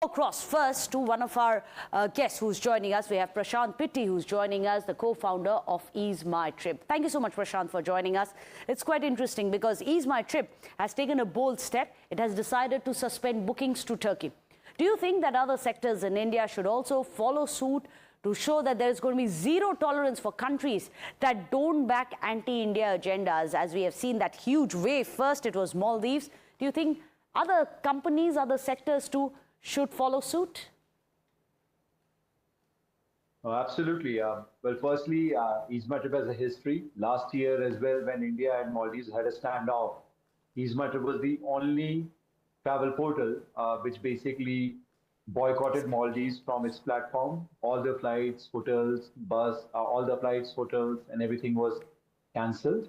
Across first to one of our guests who's joining us. We have Prashant Pitti, who's joining us, the co-founder of EaseMyTrip. Thank you so much, Prashant, for joining us. It's quite interesting because EaseMyTrip has taken a bold step. It has decided to suspend bookings to Turkey. Do you think that other sectors in India should also follow suit to show that there is going to be zero tolerance for countries that don't back anti-India agendas, as we have seen that huge wave? First, it was Maldives. Do you think other companies, other sectors too, should follow suit? Oh, absolutely. Well, firstly, EaseMyTrip has a history. Last year as well, when India and Maldives had a standoff, EaseMyTrip was the only travel portal which basically boycotted Maldives from its platform. All the flights, hotels, all the flights, hotels, and everything was cancelled.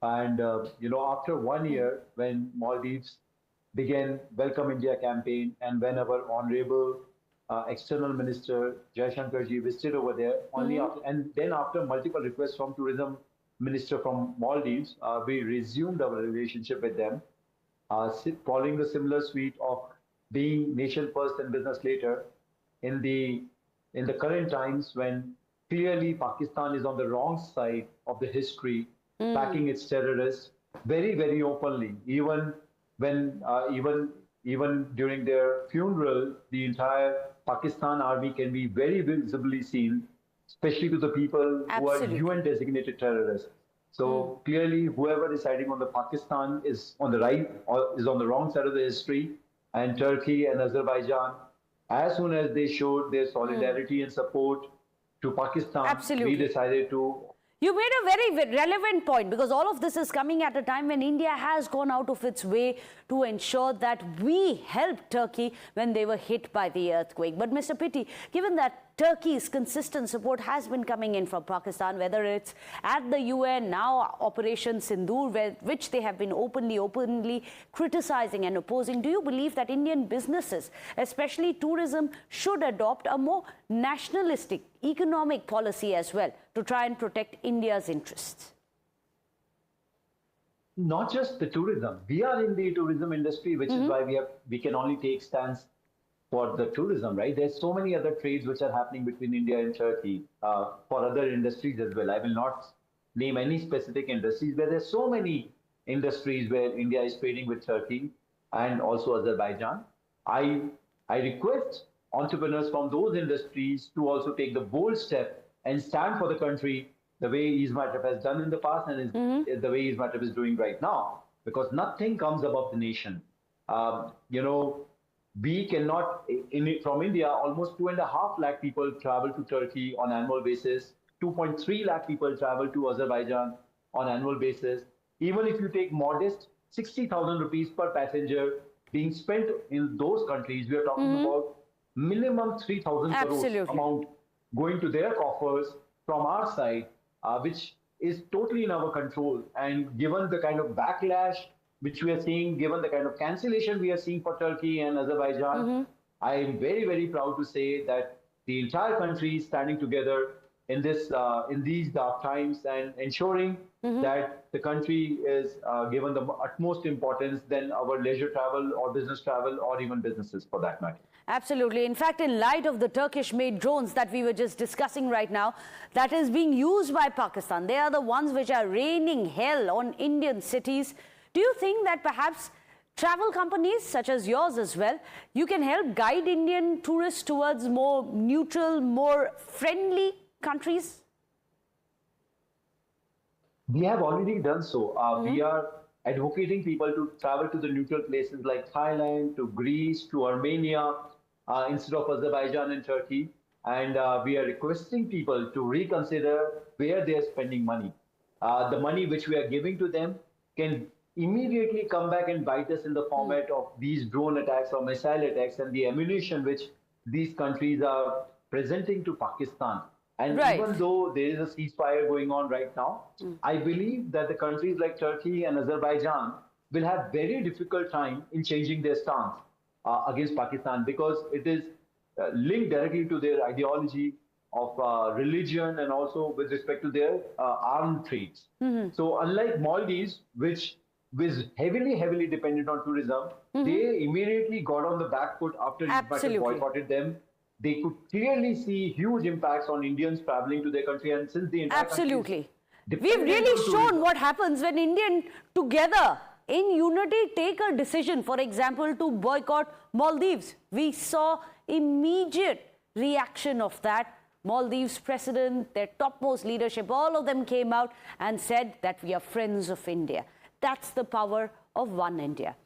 And after 1 year, when Maldives began Welcome India campaign, and when our honorable external minister Jaishankar ji visited over there, after multiple requests from tourism minister from Maldives, we resumed our relationship with them, following the similar suite of being nation first and business later. In the current times when clearly Pakistan is on the wrong side of the history, backing its terrorists very, very openly, even when even during their funeral, the entire Pakistan army can be very visibly seen, especially to the people Absolutely. who are UN designated terrorists. So clearly, whoever is siding on the Pakistan is on the right or is on the wrong side of the history. And Turkey and Azerbaijan, as soon as they showed their solidarity and support to Pakistan, Absolutely. we decided to. You made a very relevant point, because all of this is coming at a time when India has gone out of its way to ensure that we helped Turkey when they were hit by the earthquake. But Mr. Pitti, given that Turkey's consistent support has been coming in from Pakistan, whether it's at the UN, now Operation Sindoor, which they have been openly criticizing and opposing, do you believe that Indian businesses, especially tourism, should adopt a more nationalistic economic policy as well to try and protect India's interests? Not just the tourism. We are in the tourism industry, which is why we can only take stance for the tourism, right? There's so many other trades which are happening between India and Turkey for other industries as well. I will not name any specific industries, but there's so many industries where India is trading with Turkey and also Azerbaijan. I request entrepreneurs from those industries to also take the bold step and stand for the country the way EaseMyTrip has done in the past and is the way EaseMyTrip is doing right now, because nothing comes above the nation. We cannot, from India, almost 2.5 lakh people travel to Turkey on annual basis. 2.3 lakh people travel to Azerbaijan on annual basis. Even if you take modest 60,000 rupees per passenger being spent in those countries, we are talking about minimum 3,000 crores amount going to their coffers from our side, which is totally in our control. And given the kind of backlash which we are seeing, given the kind of cancellation we are seeing for Turkey and Azerbaijan, I am very, very proud to say that the entire country is standing together in these dark times and ensuring that the country is given the utmost importance than our leisure travel or business travel or even businesses for that matter. Absolutely. In fact, in light of the Turkish-made drones that we were just discussing right now, that is being used by Pakistan, they are the ones which are raining hell on Indian cities. Do you think that perhaps travel companies such as yours as well, you can help guide Indian tourists towards more neutral, more friendly countries? We have already done so. We are advocating people to travel to the neutral places like Thailand, to Greece, to Armenia, instead of Azerbaijan and Turkey. And we are requesting people to reconsider where they are spending money. The money which we are giving to them can immediately come back and bite us in the format of these drone attacks or missile attacks and the ammunition which these countries are presenting to Pakistan. And even though there is a ceasefire going on right now, I believe that the countries like Turkey and Azerbaijan will have very difficult time in changing their stance against Pakistan, because it is linked directly to their ideology of religion and also with respect to their armed trades. So unlike Maldives, which was heavily dependent on tourism, they immediately got on the back foot after EaseMyTrip boycotted them. They could clearly see huge impacts on Indians traveling to their country, and since the entire Absolutely. country is We've dependent really on shown tourism. what happens when Indians together in unity take a decision, for example, to boycott Maldives. We saw immediate reaction of that. Maldives president, their topmost leadership, all of them came out and said that we are friends of India. That's the power of One India.